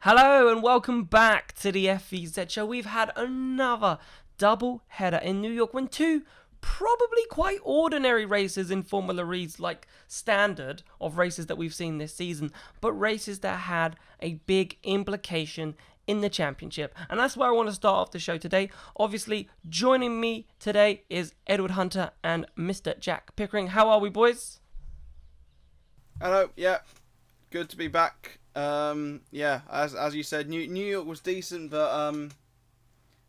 Hello and welcome back to the FEZ show. We've had another double header in New York when two probably quite ordinary races in Formula E's like standard of races that we've seen this season, but races that had a big implication in the championship. And that's where I want to start off the show today. Obviously, joining me today is Edward Hunter and Mr. Jack Pickering. How are we, boys? Hello, yeah, good to be back. As you said, New York was decent, but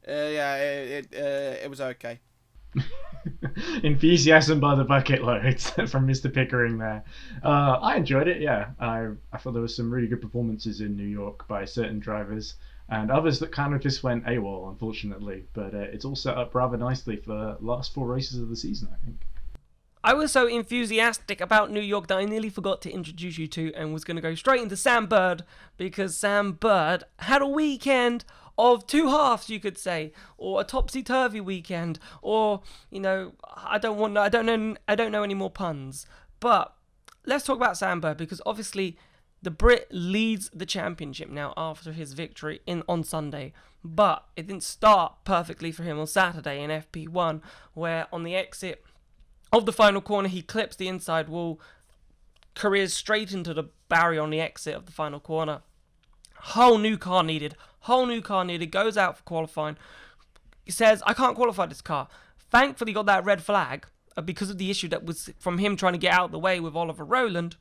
it was okay. Enthusiasm by the bucket loads from Mr. Pickering there. I enjoyed it, yeah. I thought there was some really good performances in New York by certain drivers and others that kind of just went AWOL, unfortunately. But it's all set up rather nicely for the last four races of the season, I think. I was so enthusiastic about New York that I nearly forgot to introduce you to and was going to go straight into Sam Bird, because Sam Bird had a weekend of two halves, you could say, or a topsy-turvy weekend, or, you know, I don't know any more puns. But let's talk about Sam Bird, because obviously the Brit leads the championship now after his victory on Sunday. But it didn't start perfectly for him on Saturday in FP1, where on the exit of the final corner, he clips the inside wall, careers straight into the barrier on the exit of the final corner. Whole new car needed, goes out for qualifying. He says, I can't qualify this car. Thankfully got that red flag because of the issue that was from him trying to get out of the way with Oliver Rowland,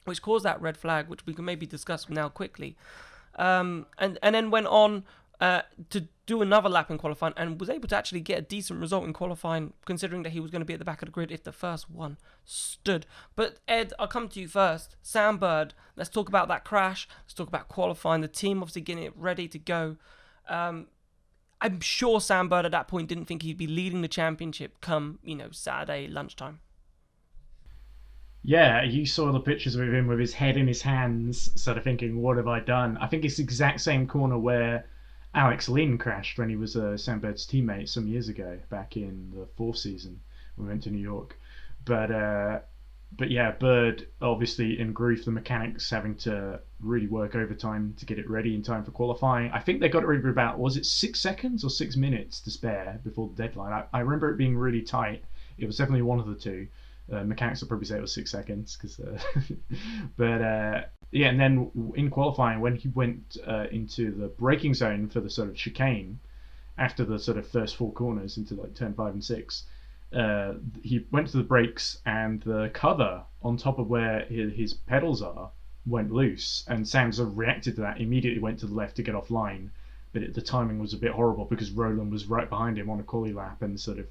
which caused that red flag, which we can maybe discuss now quickly. And then went on to do another lap in qualifying and was able to actually get a decent result in qualifying, considering that he was going to be at the back of the grid if the first one stood. But Ed, I'll come to you first. Sam Bird, let's talk about that crash. Let's talk about qualifying. The team obviously getting it ready to go. I'm sure Sam Bird at that point didn't think he'd be leading the championship come, Saturday lunchtime. Yeah, you saw the pictures of him with his head in his hands, sort of thinking, what have I done? I think it's the exact same corner where Alex Lynn crashed when he was Sam Bird's teammate some years ago, back in the fourth season. We went to New York. But yeah, Bird, obviously in grief, the mechanics having to really work overtime to get it ready in time for qualifying. I think they got it ready for about, was it 6 seconds or 6 minutes to spare before the deadline? I remember it being really tight. It was definitely one of the two. Mechanics will probably say it was 6 seconds, yeah, and then in qualifying, when he went into the braking zone for the sort of chicane, after the sort of first four corners into like turn 5 and 6, he went to the brakes and the cover on top of where his pedals are went loose, and Sam sort of reacted to that, immediately went to the left to get offline, but the timing was a bit horrible because Roland was right behind him on a quali lap and sort of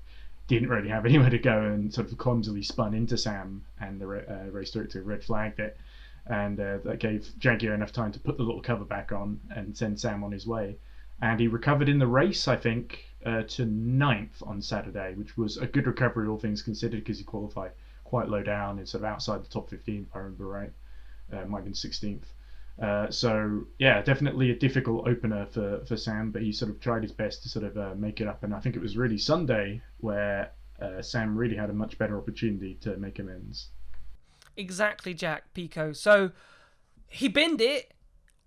didn't really have anywhere to go and sort of clumsily spun into Sam, and the race director red flagged it, and that gave Jaguar enough time to put the little cover back on and send Sam on his way. And he recovered in the race, I think, to 9th on Saturday, which was a good recovery, all things considered, because he qualified quite low down and sort of outside the top 15, if I remember right. Might have been 16th. So yeah, definitely a difficult opener for Sam, but he sort of tried his best to sort of make it up, and I think it was really Sunday where Sam really had a much better opportunity to make amends. Exactly, Jack Pico. So he binned it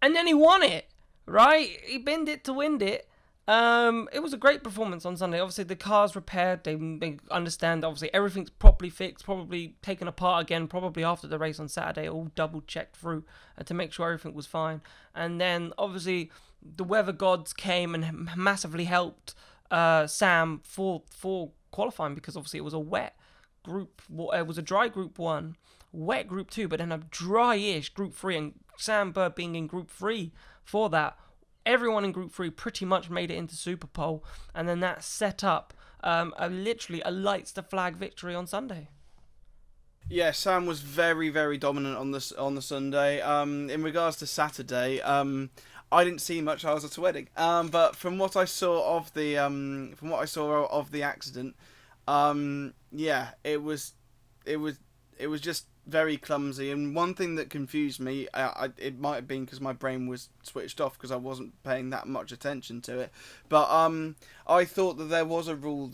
and then he won it, right? He binned it to win it. It was a great performance on Sunday. Obviously, the car's repaired. They understand that obviously everything's properly fixed, probably taken apart again, probably after the race on Saturday, all double checked through to make sure everything was fine. And then obviously the weather gods came and massively helped Sam for qualifying, because obviously it was a wet group. It was a dry group 1, wet group 2, but then a dry-ish group 3, and Sam Bird being in group 3 for that. Everyone in Group 3 pretty much made it into Superpole, and then that set up literally a lights-to-flag victory on Sunday. Yeah, Sam was very, very dominant on the Sunday. In regards to Saturday, I didn't see much. I was at a wedding. But from what I saw of the accident, yeah, it was just very clumsy. And one thing that confused me, it might have been because my brain was switched off because I wasn't paying that much attention to it. But I thought that there was a rule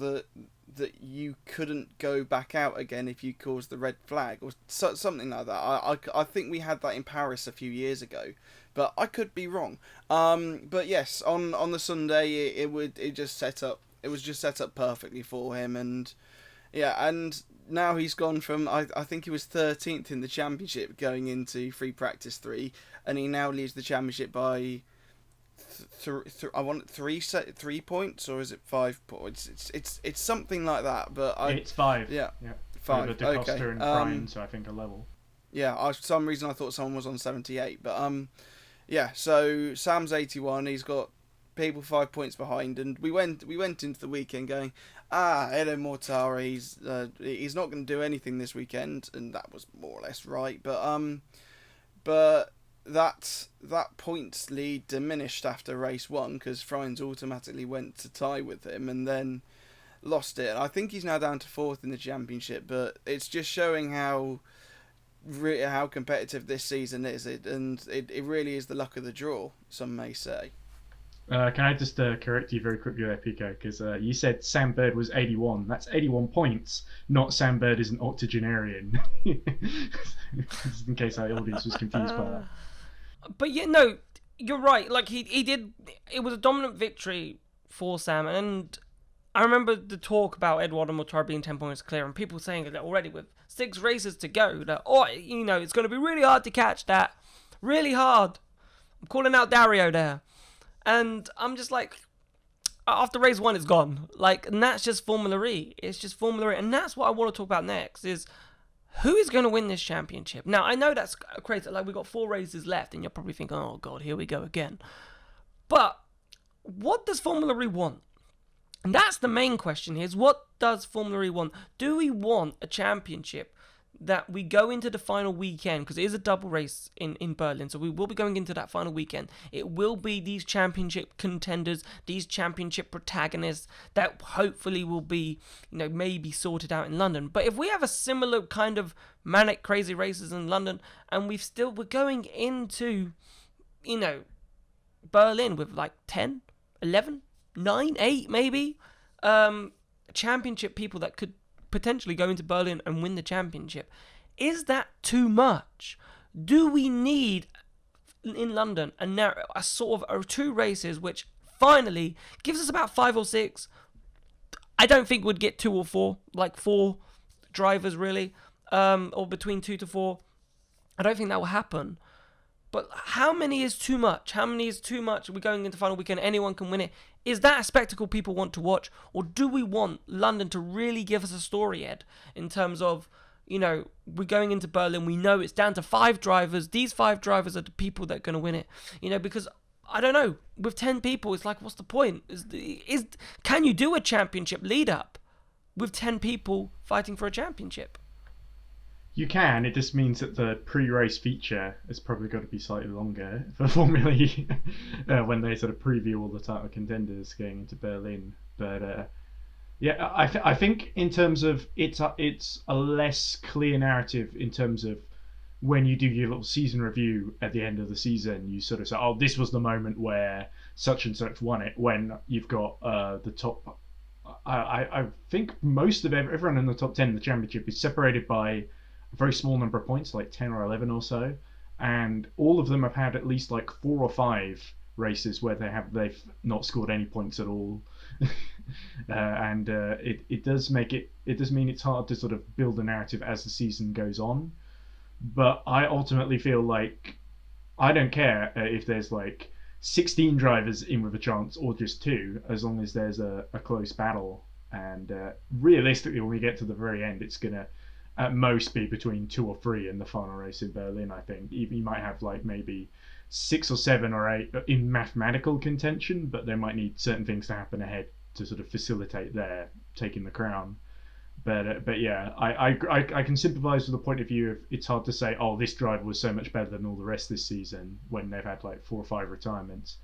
that you couldn't go back out again if you caused the red flag or something like that. I think we had that in Paris a few years ago, but I could be wrong. But yes, on the Sunday it was just set up perfectly for him, and yeah, and now he's gone from I think he was 13th in the championship going into free practice 3, and he now leads the championship by I want 3 points, or is it 5 points? It's something like that, but it's 5. Yeah, 5. Okay. and Brian, so I think a level. Yeah, for some reason I thought someone was on 78, but yeah. So Sam's 81. He's got people 5 points behind, and we went into the weekend going, Edo Mortara, he's not going to do anything this weekend, and that was more or less right. But that points lead diminished after race 1 because Freins automatically went to tie with him and then lost it. I think he's now down to 4th in the championship, but it's just showing how competitive this season is. It really is the luck of the draw, some may say. Can I just correct you very quickly there, Pico? Because you said Sam Bird was 81. That's 81 points, not Sam Bird is an octogenarian. Just in case our audience was confused by that. But yeah, no, you're right. Like he did. It was a dominant victory for Sam, and I remember the talk about Edward and Mortara being 10 points clear, and people saying that already with 6 races to go, that it's going to be really hard to catch that, really hard. I'm calling out Dario there, and I'm just like, after race 1, it's gone. Like, and that's just Formula E. It's just Formula E, and that's what I want to talk about next is, who is going to win this championship? Now, I know that's crazy. Like, we've got 4 races left, and you're probably thinking, oh, God, here we go again. But what does Formula E want? And that's the main question here, is what does Formula E want? Do we want a championship that we go into the final weekend, because it is a double race in Berlin, so we will be going into that final weekend. It will be these championship contenders, these championship protagonists that hopefully will be, maybe sorted out in London. But if we have a similar kind of manic, crazy races in London, and we're going into, Berlin with like 10, 11, 9, 8 maybe, championship people that could potentially go into Berlin and win the championship. Is that too much? Do we need in London a sort of 2 races which finally gives us about 5 or 6? I don't think we'd get 2 or 4, like 4 drivers really, or between 2 to 4. I don't think that will happen. But how many is too much? How many is too much? We're going into final weekend, anyone can win it. Is that a spectacle people want to watch? Or do we want London to really give us a story, Ed? In terms of, we're going into Berlin, we know it's down to 5 drivers. These 5 drivers are the people that are going to win it. Because, I don't know, with 10 people, it's like, what's the point? Can you do a championship lead up with 10 people fighting for a championship? You can. It just means that the pre-race feature has probably got to be slightly longer for Formula E when they sort of preview all the title contenders going into Berlin. But yeah, I think in terms of it's a less clear narrative in terms of when you do your little season review at the end of the season. You sort of say, oh, this was the moment where such and such won it. When you've got the top, I think most of everyone in the top 10 in the championship is separated by a very small number of points, like 10 or 11 or so, and all of them have had at least like 4 or 5 races where they've not scored any points at all. And it does mean it's hard to sort of build a narrative as the season goes on. But I ultimately feel like I don't care if there's like 16 drivers in with a chance or just 2, as long as there's a close battle. And realistically, when we get to the very end, it's gonna at most be between 2 or 3 in the final race in Berlin. I think you might have like maybe 6 or 7 or 8 in mathematical contention, but they might need certain things to happen ahead to sort of facilitate their taking the crown. But yeah, I can sympathise with the point of view of it's hard to say, oh, this driver was so much better than all the rest this season when they've had like 4 or 5 retirements.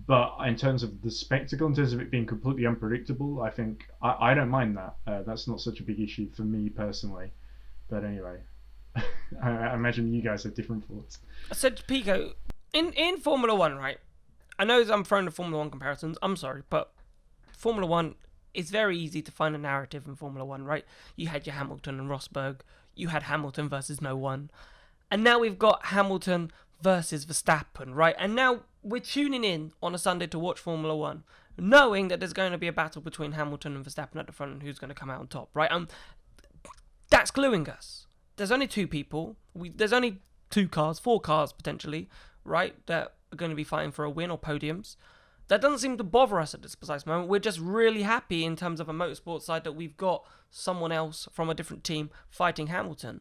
But in terms of the spectacle, in terms of it being completely unpredictable, I think I don't mind that. That's not such a big issue for me personally. But anyway, I imagine you guys have different thoughts. So, Pico, in Formula 1, right? I know I'm throwing the Formula 1 comparisons. I'm sorry, but Formula 1 it's very easy to find a narrative in Formula One, right? You had your Hamilton and Rosberg, you had Hamilton versus no one, and now we've got Hamilton versus Verstappen, right? And now we're tuning in on a Sunday to watch Formula One, knowing that there's going to be a battle between Hamilton and Verstappen at the front and who's going to come out on top, right? That's gluing us. There's only two people. There's only four cars potentially, right, that are going to be fighting for a win or podiums. That doesn't seem to bother us at this precise moment. We're just really happy in terms of a motorsport side that we've got someone else from a different team fighting Hamilton.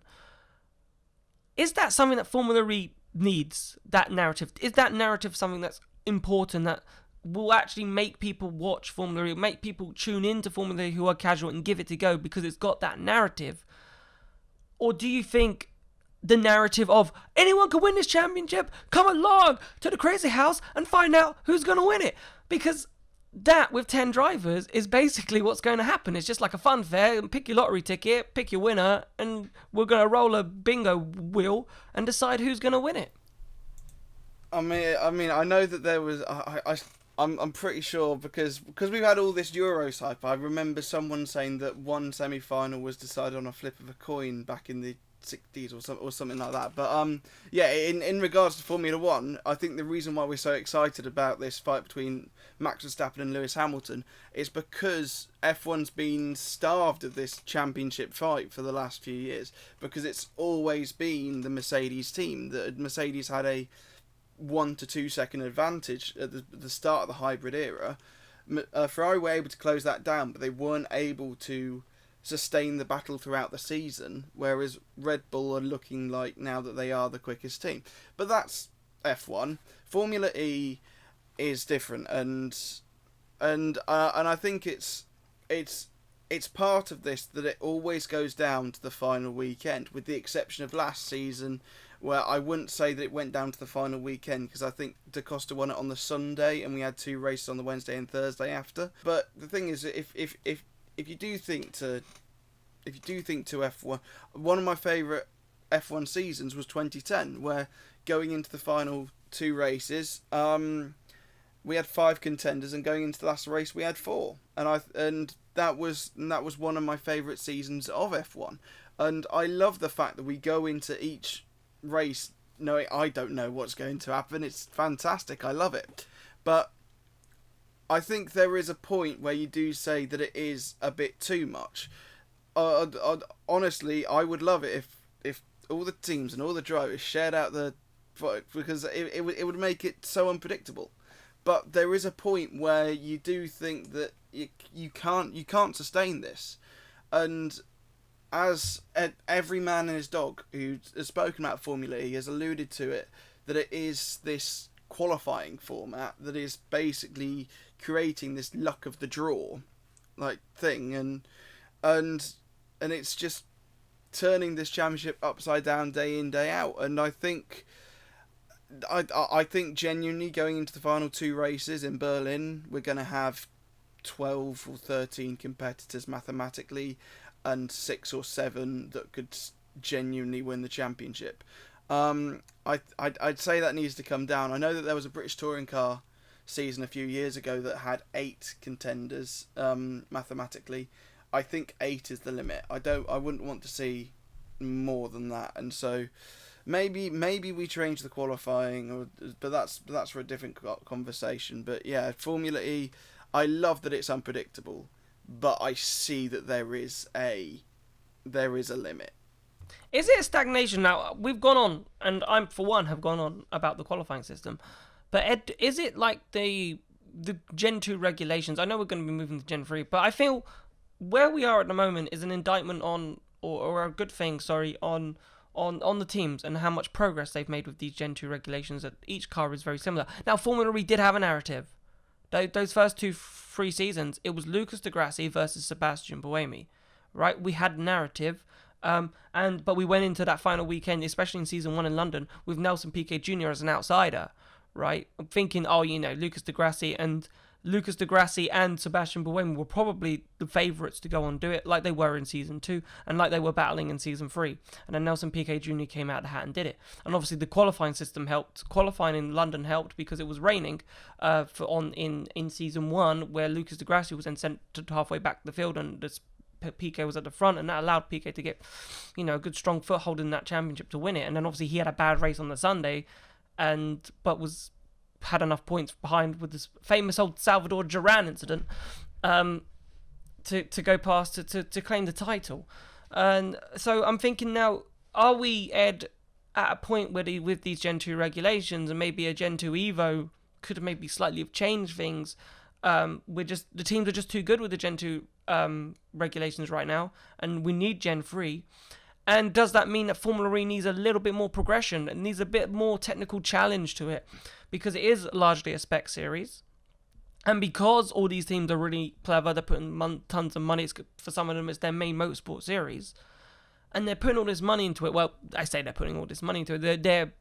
Is that something that Formula E needs, that narrative? Is that narrative something that's important, that will actually make people watch Formula E, make people tune into Formula E who are casual and give it a go because it's got that narrative? Or do you think the narrative of anyone can win this championship, come along to the crazy house and find out who's going to win it? Because that, with 10 drivers, is basically what's going to happen. It's just like a fun fair. Pick your lottery ticket, pick your winner, and we're going to roll a bingo wheel and decide who's going to win it. I mean, I know that there was. I'm pretty sure because we've had all this Euros hype. I remember someone saying that one semi-final was decided on a flip of a coin back in the 60s or something like that. But yeah, in regards to Formula One, I think the reason why we're so excited about this fight between Max Verstappen and Lewis Hamilton is because F1's been starved of this championship fight for the last few years, because it's always been the Mercedes team. The Mercedes had a 1 to 2 second advantage at the start of the hybrid era. Ferrari were able to close that down, but they weren't able to sustain the battle throughout the season, whereas Red Bull are looking like now that they are the quickest team. But that's F1. Formula E is different, and I think it's part of this that it always goes down to the final weekend, with the exception of last season, where I wouldn't say that it went down to the final weekend, because I think Da Costa won it on the Sunday and we had 2 races on the Wednesday and Thursday after. But the thing is, if you do think to F1, one of my favourite F1 seasons was 2010, where going into the final 2 races, we had 5 contenders, and going into the last race we had 4, and that was one of my favourite seasons of F1. And I love the fact that we go into each race knowing I don't know what's going to happen. It's fantastic. I love it. But I think there is a point where you do say that it is a bit too much. Honestly, I would love it if all the teams and all the drivers shared out the, because it would make it so unpredictable. But there is a point where you do think that you can't sustain this. And as every man and his dog who has spoken about Formula E has alluded to it, that it is this qualifying format that is basically creating this luck of the draw like thing, and it's just turning this championship upside down day in, day out. And I think genuinely going into the final 2 races in Berlin, we're going to have 12 or 13 competitors mathematically, and 6 or 7 that could genuinely win the championship. I'd say that needs to come down. I know that there was a British touring car season a few years ago that had 8 contenders mathematically. I think 8 is the limit. I wouldn't want to see more than that, and so maybe we change the qualifying, but that's for a different conversation. But yeah, Formula E, I love that it's unpredictable, but I see that there is a limit. Is it a stagnation now? We've gone on, and I for one have gone on about the qualifying system, but Ed, is it like the Gen 2 regulations? I know we're going to be moving to Gen 3, but I feel where we are at the moment is an indictment on, or a good thing, sorry, on the teams and how much progress they've made with these Gen 2 regulations, that each car is very similar. Now, Formula E did have a narrative. Those first 3 seasons, it was Lucas Di Grassi versus Sebastian Buemi, right? We had narrative, but we went into that final weekend, especially in season 1 in London, with Nelson Piquet Jr. as an outsider, right? Thinking, Lucas Di Grassi and Lucas de Grassi and Sebastian Buemi were probably the favourites to go on and do it, like they were in Season 2, and like they were battling in Season 3. And then Nelson Piquet Jr. came out of the hat and did it. And obviously the qualifying system helped. Qualifying in London helped because it was raining in Season 1, where Lucas de Grassi was then sent to halfway back the field, and Piquet was at the front, and that allowed Piquet to get, a good strong foothold in that championship to win it. And then obviously he had a bad race on the Sunday, but had enough points behind with this famous old Salvador Duran incident to go past to claim the title. And so I'm thinking now, are we, Ed, at a point where with these Gen 2 regulations, and maybe a Gen 2 Evo could have maybe slightly have changed things? The teams are just too good with the Gen 2 regulations right now, and we need Gen 3. And does that mean that Formula E needs a little bit more progression? It needs a bit more technical challenge to it, because it is largely a spec series. And because all these teams are really clever, they're putting tons of money. For some of them, it's their main motorsport series. And they're putting all this money into it. Well, I say they're putting all this money into it. They're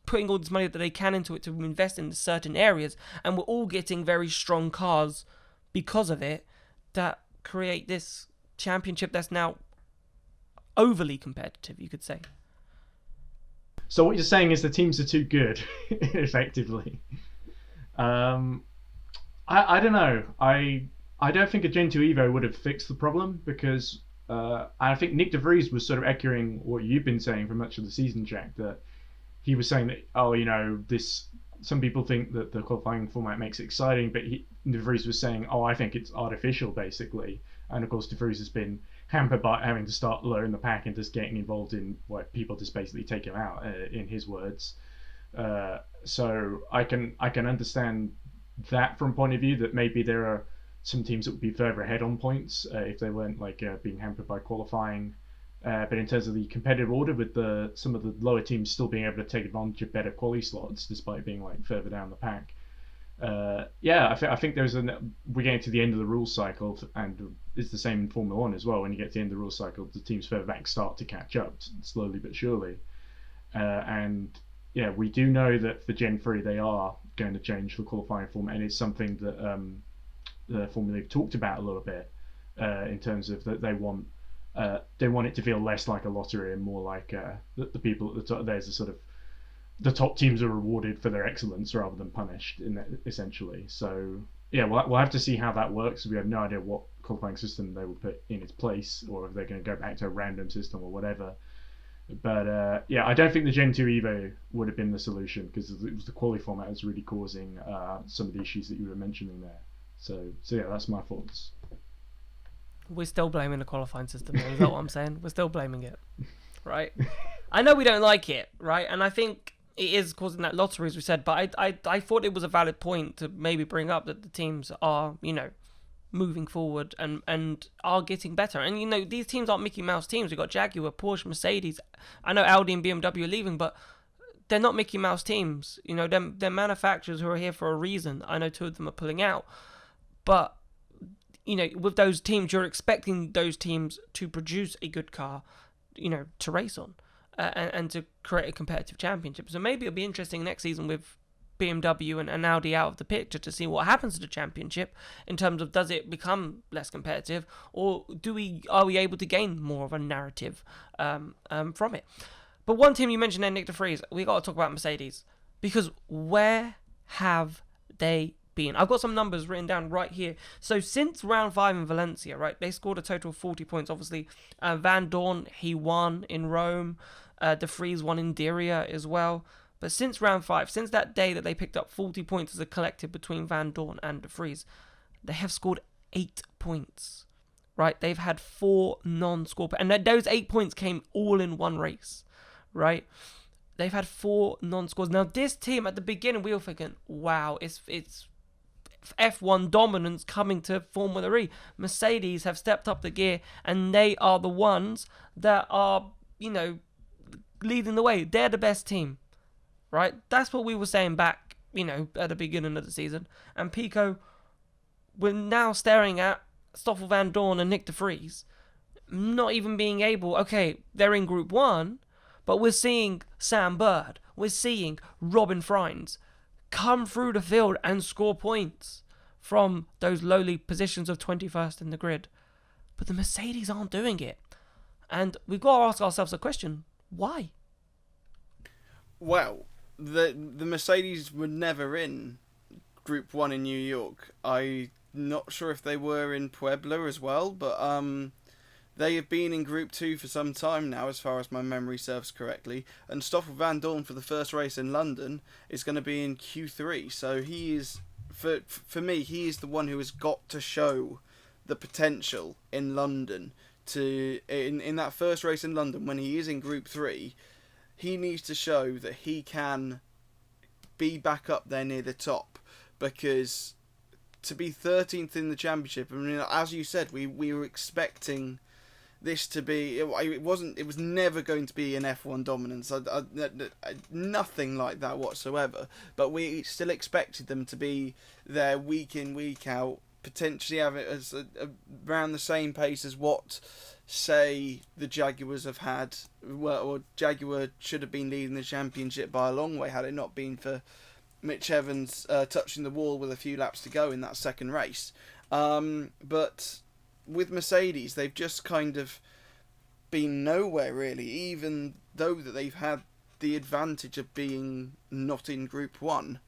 putting all this money that they can into it to invest in certain areas. And we're all getting very strong cars because of it that create this championship that's now overly competitive, you could say. So what you're saying is the teams are too good, effectively. I don't know. I don't think a Gen 2 Evo would have fixed the problem, because I think Nick de Vries was sort of echoing what you've been saying for much of the season, Jack, that he was saying that, some people think that the qualifying format makes it exciting, but de Vries was saying, I think it's artificial, basically. And of course, de Vries has been hampered by having to start low in the pack and just getting involved in what people just basically take him out, in his words. So I can understand that from point of view, that maybe there are some teams that would be further ahead on points if they weren't being hampered by qualifying. But in terms of the competitive order, with some of the lower teams still being able to take advantage of better quali slots despite being further down the pack. I think we're getting to the end of the rules cycle, and it's the same in Formula 1 as well. When you get to the end of the rules cycle, the teams further back start to catch up slowly but surely. We do know that for Gen 3 they are going to change the qualifying format, and it's something that the Formula League talked about a little bit in terms of that they want it to feel less like a lottery and more like the people at the top. There's a sort of the top teams are rewarded for their excellence rather than punished, essentially. So we'll have to see how that works. We have no idea what qualifying system they will put in its place, or if they're going to go back to a random system or whatever. But I don't think the Gen 2 Evo would have been the solution, because it was the quali format that's really causing some of the issues that you were mentioning there. So that's my thoughts. We're still blaming the qualifying system, is that what I'm saying? We're still blaming it, right? I know we don't like it, right? And I think it is causing that lottery, as we said, but I thought it was a valid point to maybe bring up that the teams are, moving forward and are getting better. And, these teams aren't Mickey Mouse teams. We've got Jaguar, Porsche, Mercedes. I know Audi and BMW are leaving, but they're not Mickey Mouse teams. They're manufacturers who are here for a reason. I know 2 of them are pulling out. But, with those teams, you're expecting those teams to produce a good car, to race on. And to create a competitive championship. So maybe it'll be interesting next season with BMW and Audi out of the picture to see what happens to the championship in terms of, does it become less competitive, or are we able to gain more of a narrative from it? But one team you mentioned there, Nick de Vries, we got to talk about Mercedes, because where have they been? I've got some numbers written down right here. So since round 5 in Valencia, right, they scored a total of 40 points. Obviously, Van Dorn, he won in Rome. De Vries won in Diriyah as well. But since round 5, since that day that they picked up 40 points as a collective between Van Dorn and De Vries, they have scored 8 points, right? They've had 4 non-score, and those 8 points came all in one race, right? They've had 4 non-scores. Now, this team, at the beginning, we were thinking, wow, it's F1 dominance coming to Formula E. Mercedes have stepped up the gear, and they are the ones that are, leading the way. They're the best team, right? That's what we were saying back, at the beginning of the season. And Pico, we're now staring at Stoffel Van Dorn and Nick de Vries, not even being able, okay, they're in Group 1, but we're seeing Sam Bird, we're seeing Robin Freins come through the field and score points from those lowly positions of 21st in the grid. But the Mercedes aren't doing it. And we've got to ask ourselves a question. Why? Well, the Mercedes were never in Group 1 in New York. I'm not sure if they were in Puebla as well, but they have been in Group 2 for some time now, as far as my memory serves correctly. And Stoffel Van Dorn for the first race in London is going to be in Q3. So he is, for me, he is the one who has got to show the potential in London. In that first race in London, when he is in Group 3, he needs to show that he can be back up there near the top. Because to be 13th in the championship, I mean, as you said, we were expecting this to be, it was never going to be an F1 dominance, nothing like that whatsoever, but we still expected them to be there week in, week out, potentially have it as around the same pace as what, say, the Jaguars have had, or Jaguar should have been leading the championship by a long way had it not been for Mitch Evans touching the wall with a few laps to go in that second race. But with Mercedes, they've just kind of been nowhere really, even though that they've had the advantage of being not in Group 1.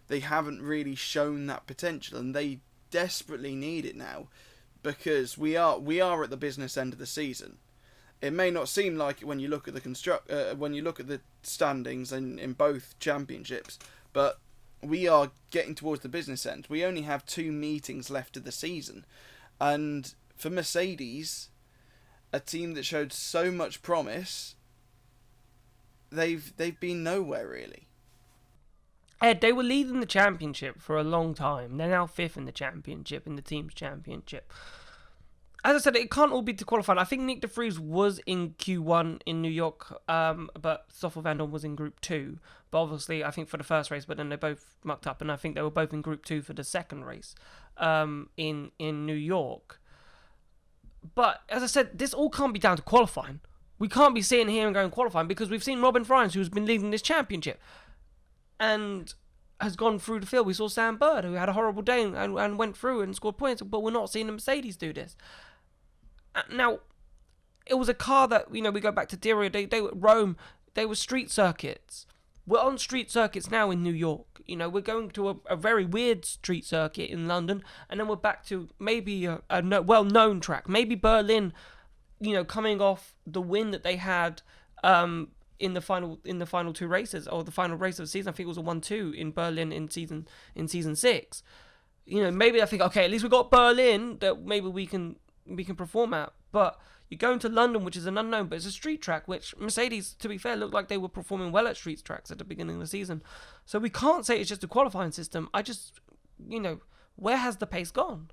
They haven't really shown that potential, and they desperately need it now, because we are at the business end of the season. It may not seem like it when you look at the standings in both championships, but we are getting towards the business end. We only have 2 meetings left of the season, and for Mercedes, a team that showed so much promise, they've been nowhere really. Ed, they were leading the championship for a long time. They're now 5th in the championship, in the team's championship. As I said, it can't all be qualified. I think Nick de Vries was in Q1 in New York, but Stoffel Van Dorn was in Group 2. But obviously, I think for the first race, but then they both mucked up, and I think they were both in Group 2 for the second race in New York. But as I said, this all can't be down to qualifying. We can't be sitting here and going qualifying, because we've seen Robin Frijns, who's been leading this championship, and has gone through the field. We saw Sam Bird, who had a horrible day and went through and scored points, but we're not seeing the Mercedes do this. Now, it was a car that, we go back to Diriyah, they were Rome, they were street circuits. We're on street circuits now in New York. We're going to a very weird street circuit in London, and then we're back to maybe a well-known track. Maybe Berlin, coming off the win that they had in the final 2 races, or the final race of the season. I think it was a 1-2 in Berlin in season 6. Maybe I think, okay, at least we got Berlin that maybe we can perform at. But you're going to London, which is an unknown, but it's a street track, which Mercedes, to be fair, looked like they were performing well at street tracks at the beginning of the season. So we can't say it's just a qualifying system. Where has the pace gone?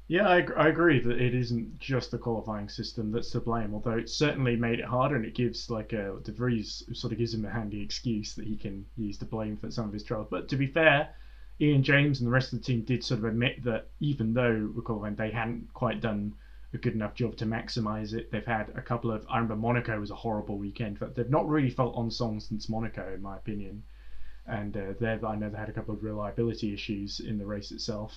Yeah, I agree that it isn't just the qualifying system that's to blame, although it certainly made it harder, and it gives de Vries sort of gives him a handy excuse that he can use to blame for some of his trouble. But to be fair, Ian James and the rest of the team did sort of admit that even though they hadn't quite done a good enough job to maximise it, they've had a couple of, I remember Monaco was a horrible weekend, but they've not really felt on song since Monaco, in my opinion. And I know they had a couple of reliability issues in the race itself.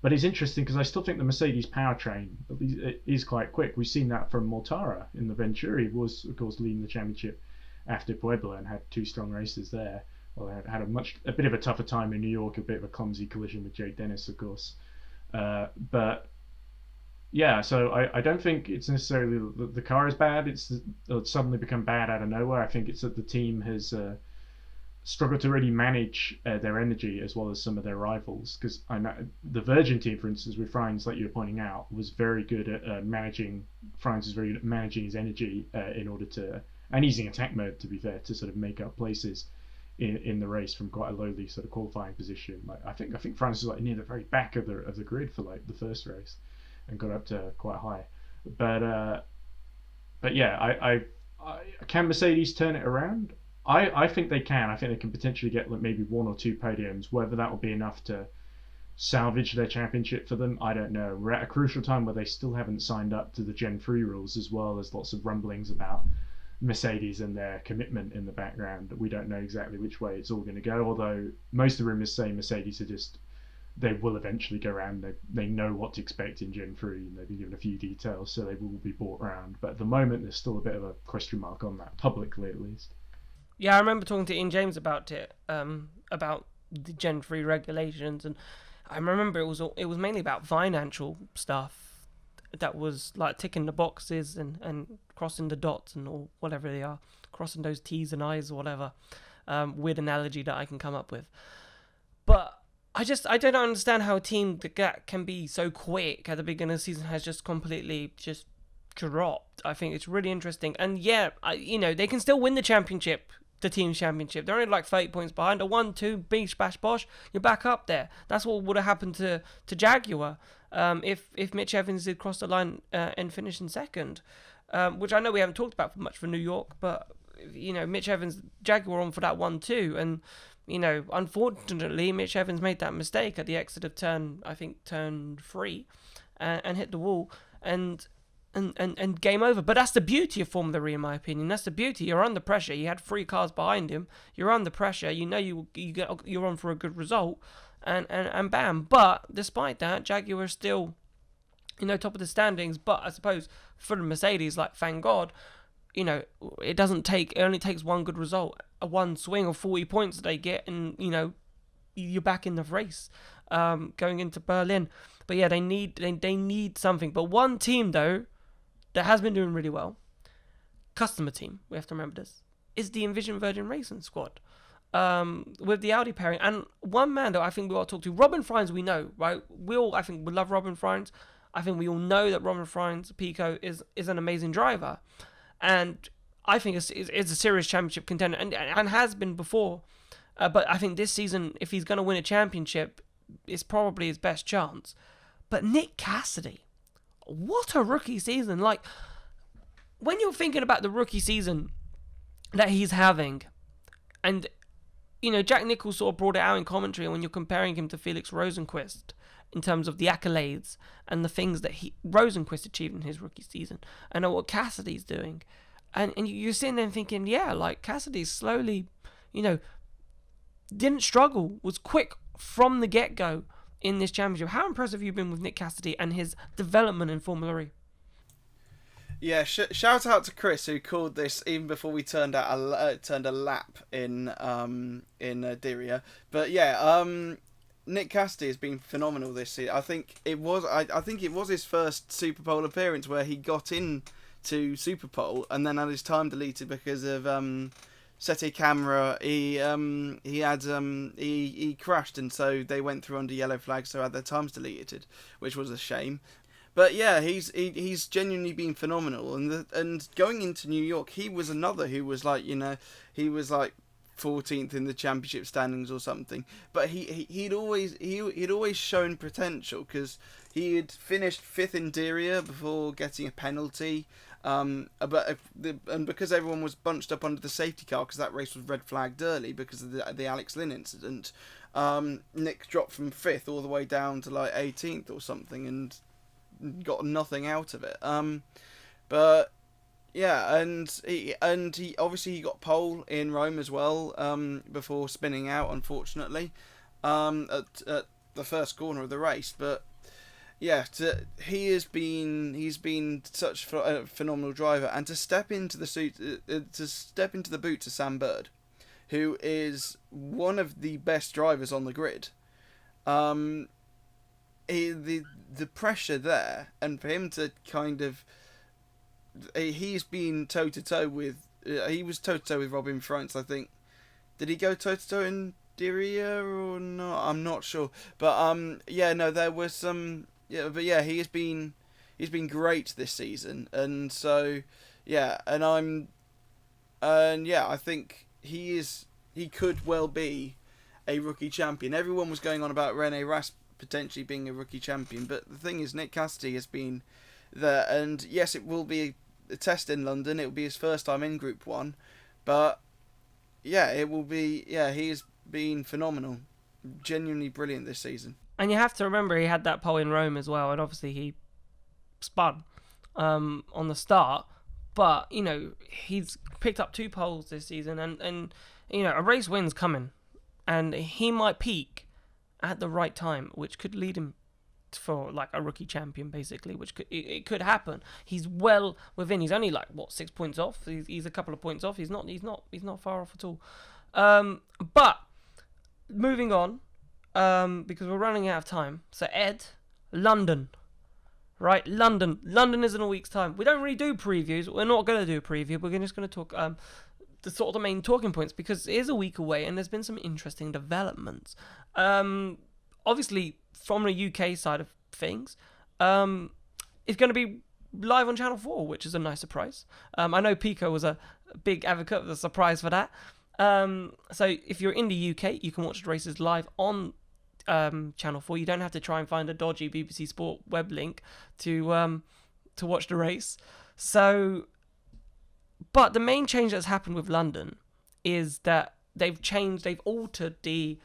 But it's interesting because I still think the Mercedes powertrain is quite quick. We've seen that from Mortara in the Venturi. He was, of course, leading the championship after Puebla and had 2 strong races there. Well, they had a bit of a tougher time in New York, a bit of a clumsy collision with Jake Dennis, of course. But yeah, so I don't think it's necessarily the car is bad. It's suddenly become bad out of nowhere. I think it's that the team has struggled to really manage their energy as well as some of their rivals. Because I know the Virgin team, for instance, with Frijns, like you were pointing out, was very good at managing. Frijns was very good at managing his energy in order to, and using attack mode, to be fair, to sort of make up places in the race from quite a lowly sort of qualifying position. Like I think Frijns was like near the very back of the grid for like the first race, and got up to quite high. But yeah, I can Mercedes turn it around? I think they can. I think they can potentially get like maybe 1 or 2 podiums. Whether that will be enough to salvage their championship for them, I don't know. We're at a crucial time where they still haven't signed up to the Gen 3 rules, as well as lots of rumblings about Mercedes and their commitment in the background. We don't know exactly which way it's all going to go, although most of the rumours say Mercedes are just, they will eventually go around. They know what to expect in Gen 3, and they've been given a few details, so they will be brought around. But at the moment, there's still a bit of a question mark on that, publicly at least. Yeah, I remember talking to Ian James about it, about the Gen 3 regulations, and I remember it was mainly about financial stuff that was like ticking the boxes and crossing the dots and or whatever they are, crossing those T's and I's or whatever. Weird analogy that I can come up with. But I don't understand how a team that can be so quick at the beginning of the season has just completely just dropped. I think it's really interesting. And yeah, they can still win the championship, the team's championship. They're only like 30 points behind. A 1-2, bish, bash, bosh, you're back up there. That's what would have happened to Jaguar if Mitch Evans did cross the line and finish in second, which I know we haven't talked about much for New York, but Mitch Evans, Jaguar on for that 1-2, and unfortunately Mitch Evans made that mistake at the exit of turn 3 and hit the wall and game over. But that's the beauty of Formula E, in my opinion. That's the beauty. You're under pressure. You had 3 cars behind him. You're under pressure. You're on for a good result, and bam. But despite that, Jaguar is still, top of the standings. But I suppose for the Mercedes, like, thank God, it only takes one good result, a one swing of 40 points that they get, and you're back in the race, going into Berlin. But yeah, they need something. But one team though that has been doing really well, customer team, we have to remember this, is the Envision Virgin Racing squad, with the Audi pairing. And one man that I think we ought to talk to, Robin Frijns, we know, right? I think we love Robin Frijns. I think we all know that Robin Frijns, Pico, is an amazing driver. And I think it's a serious championship contender, and has been before. But I think this season, if he's going to win a championship, it's probably his best chance. But Nick Cassidy, what a rookie season. Like, when you're thinking about the rookie season that he's having, and, Jack Nicholls sort of brought it out in commentary when you're comparing him to Felix Rosenqvist in terms of the accolades and the things that Rosenqvist achieved in his rookie season, and what Cassidy's doing. And you're sitting there thinking, yeah, like, Cassidy's slowly, didn't struggle, was quick from the get-go in this championship. How impressive have you been with Nick Cassidy and his development in Formula E? Yeah, shout out to Chris, who called this even before we turned a lap in Diriyah. But yeah, Nick Cassidy has been phenomenal this season. I think it was his first Super Pole appearance where he got in to Super Pole and then had his time deleted because of Sete Camera. He crashed, and so they went through under yellow flag, so had their times deleted, which was a shame. But yeah, he's genuinely been phenomenal, and going into New York, he was another who was like, he was like 14th in the championship standings or something, but he'd always shown potential, because he had finished 5th in Diriyah before getting a penalty, but because everyone was bunched up under the safety car, because that race was red flagged early because of the Alex Lynn incident, Nick dropped from 5th all the way down to like 18th or something and got nothing out of it. But yeah, and he obviously got pole in Rome as well, before spinning out, unfortunately, at the first corner of the race. But yeah, he's been such a phenomenal driver, and to step into the boots of Sam Bird, who is one of the best drivers on the grid. The pressure there, and for him to kind of, he's been toe to toe with Robin Frijns, I think. Did he go toe to toe in Diriyah or not? I'm not sure, but yeah, no, there was some, yeah, but yeah, he's been great this season, and so yeah, I think he could well be a rookie champion. Everyone was going on about Rene Rast potentially being a rookie champion, but the thing is, Nick Cassidy has been there, and yes, it will be a test in London. It will be his first time in Group 1, but yeah, it will be, yeah, he's been phenomenal, genuinely brilliant this season. And you have to remember he had that pole in Rome as well, and obviously he spun on the start, but he's picked up 2 poles this season, and a race win's coming, and he might peak at the right time, which could lead him for like a rookie champion, basically, which could happen. He's well within. He's only like 6 points off. He's a couple of points off. He's not far off at all. But moving on, because we're running out of time. So Ed, London, right? London is in a week's time. We don't really do previews. We're not going to do a preview. We're just going to talk the sort of the main talking points, because it is a week away and there's been some interesting developments. Obviously, from the UK side of things, it's going to be live on Channel 4, which is a nice surprise. I know Pico was a big advocate of the surprise for that. So if you're in the UK, you can watch the races live on Channel 4. You don't have to try and find a dodgy BBC Sport web link to watch the race. So, but the main change that's happened with London is that they've altered the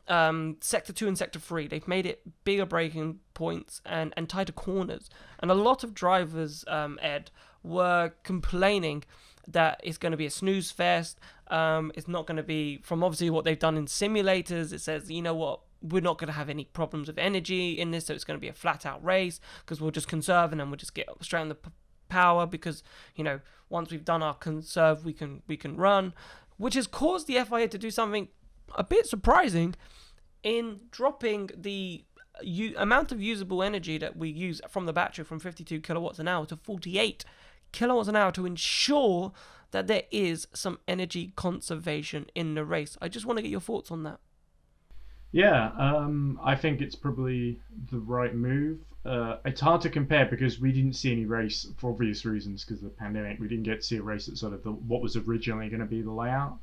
Sector 2 and Sector 3. They've made it bigger braking points and tighter corners. And a lot of drivers, Ed, were complaining that it's going to be a snooze fest. It's not going to be, from obviously what they've done in simulators, it says, you know what, we're not going to have any problems with energy in this, so it's going to be a flat out race, because we'll just conserve and then we'll just get straight on the power, because, once we've done our conserve, we can run, which has caused the FIA to do something a bit surprising in dropping the amount of usable energy that we use from the battery from 52 kilowatts an hour to 48 kilowatts an hour to ensure that there is some energy conservation in the race. I just want to get your thoughts on that. Yeah, I think it's probably the right move. It's hard to compare because we didn't see any race for obvious reasons because of the pandemic. We didn't get to see a race at sort of what was originally going to be the layout,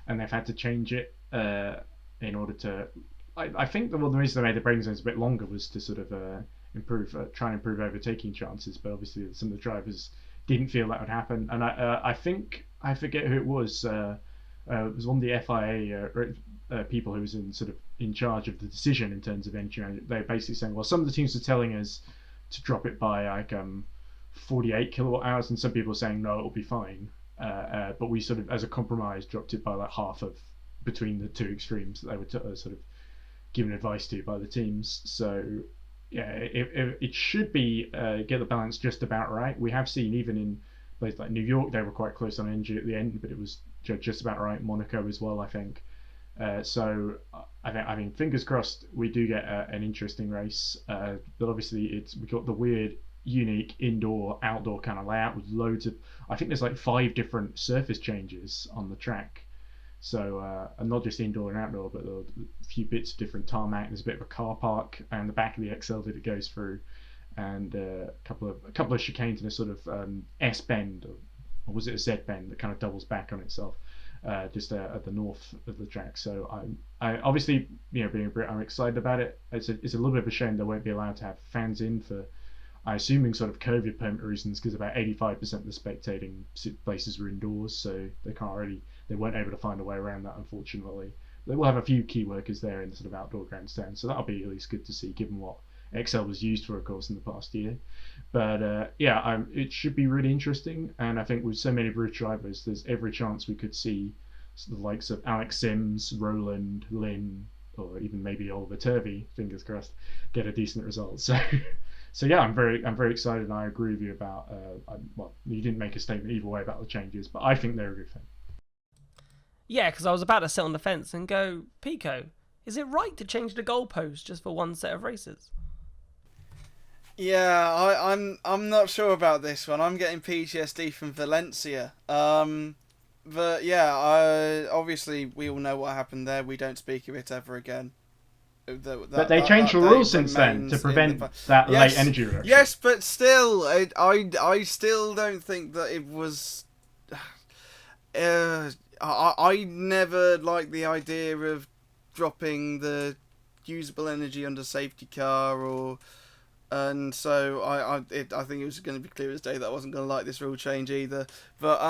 and they've had to change it in order to. I think the reason they made the braking zones a bit longer was to sort of try and improve overtaking chances. But obviously, some of the drivers didn't feel that would happen, and I think I forget who it was. It was one of the FIA people who was in charge of the decision in terms of energy. They're basically saying, well, some of the teams are telling us to drop it by like 48 kilowatt hours, and some people are saying no, it'll be fine. But we sort of, as a compromise, dropped it by like half of between the two extremes that they were sort of given advice to by the teams. So yeah, it should be get the balance just about right. We have seen even in places like New York, they were quite close on energy at the end, but it was just about right. Monaco as well, I think. So I mean, fingers crossed we do get an interesting race. But obviously we got the weird, unique indoor-outdoor kind of layout with loads of. I think there's like 5 different surface changes on the track. So and not just indoor and outdoor, but a few bits of different tarmac. There's a bit of a car park and the back of the XL that it goes through, and a couple of chicanes and a sort of S bend, or was it a Z bend that kind of doubles back on itself. Just at the north of the track. So I obviously, being a Brit, I'm excited about it. It's a little bit of a shame they won't be allowed to have fans in for, I assuming sort of COVID permit reasons, because about 85% of the spectating places were indoors, so they weren't able to find a way around that, unfortunately. They will have a few key workers there in the sort of outdoor grandstand, so that'll be at least good to see, given what XL was used for, of course, in the past year. But it should be really interesting, and I think with so many British drivers, there's every chance we could see the likes of Alex Sims, Roland, Lynn, or even maybe Oliver Turvey, fingers crossed, get a decent result. So yeah, I'm very excited, and I agree with you about. Well, you didn't make a statement either way about the changes, but I think they're a good thing. Yeah, because I was about to sit on the fence and go, Pico, is it right to change the goalpost just for one set of races? Yeah, I'm not sure about this one. I'm getting PTSD from Valencia. But yeah, obviously we all know what happened there. We don't speak of it ever again. But they changed the rules since then to prevent that late energy reduction. Yes, but still, I still don't think that it was. I never liked the idea of dropping the usable energy under safety car and so I think it was going to be clear as day that I wasn't going to like this rule change either. But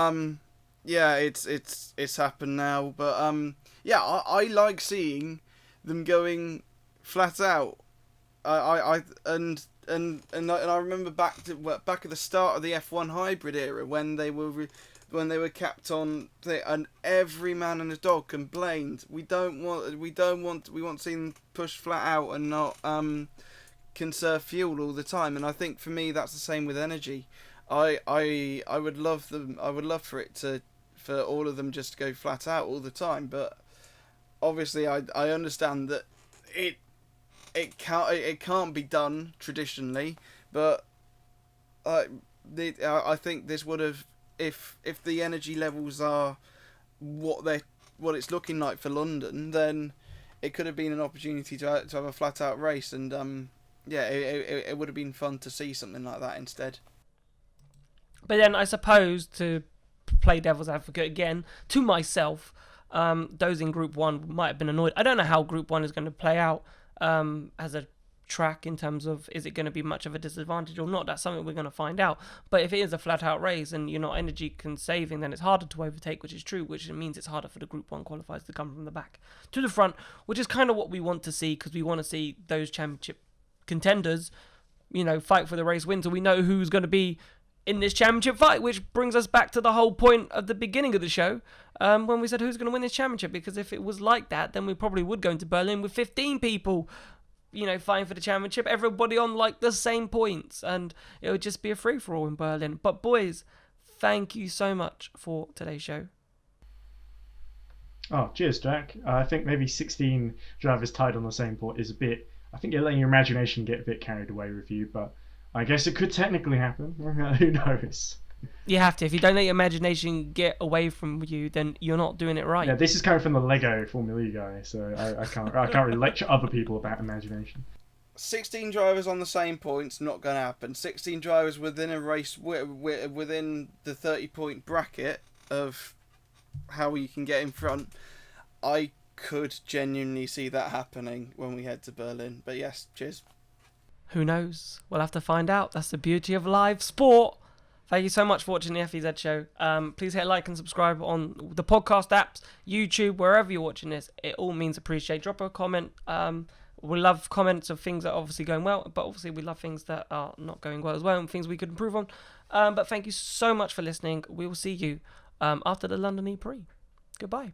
yeah, it's happened now. But yeah, I like seeing them going flat out. And I remember back at the start of the F1 hybrid era when they were capped on and every man and his dog complained we want to see them push flat out and not conserve fuel all the time. And I think for me that's the same with energy. I would love for all of them just to go flat out all the time, but obviously I understand that it can't be done traditionally, but I think this would have, if the energy levels are what it's looking like for London, then it could have been an opportunity to have a flat out race, and it would have been fun to see something like that instead. But then I suppose, to play devil's advocate again, to myself, those in Group 1 might have been annoyed. I don't know how Group 1 is going to play out as a track in terms of, is it going to be much of a disadvantage or not? That's something we're going to find out. But if it is a flat out race and you're not energy conserving, then it's harder to overtake, which is true, which means it's harder for the Group 1 qualifiers to come from the back to the front, which is kind of what we want to see, because we want to see those championship contenders, fight for the race win, so we know who's going to be in this championship fight, which brings us back to the whole point of the beginning of the show, when we said who's going to win this championship, because if it was like that, then we probably would go into Berlin with 15 people, fighting for the championship, everybody on like the same points, and it would just be a free-for-all in Berlin. But boys, thank you so much for today's show. Oh, cheers, Jack. I think maybe 16 drivers tied on the same point is a bit, I think you're letting your imagination get a bit carried away with you, but I guess it could technically happen. Who knows? You have to. If you don't let your imagination get away from you, then you're not doing it right. Yeah, this is coming from the Lego Formula E guy, so I can't really lecture other people about imagination. 16 drivers on the same points, not going to happen. 16 drivers within a race, within the 30-point bracket of how you can get in front. I could genuinely see that happening when we head to Berlin. But yes, cheers. Who knows? We'll have to find out. That's the beauty of live sport. Thank you so much for watching the FEZ show. Please hit like and subscribe on the podcast apps, YouTube, wherever you're watching this. It all means appreciate. Drop a comment. We love comments of things that are obviously going well, but obviously we love things that are not going well as well and things we could improve on. But thank you so much for listening. We will see you after the London E-Prix. Goodbye.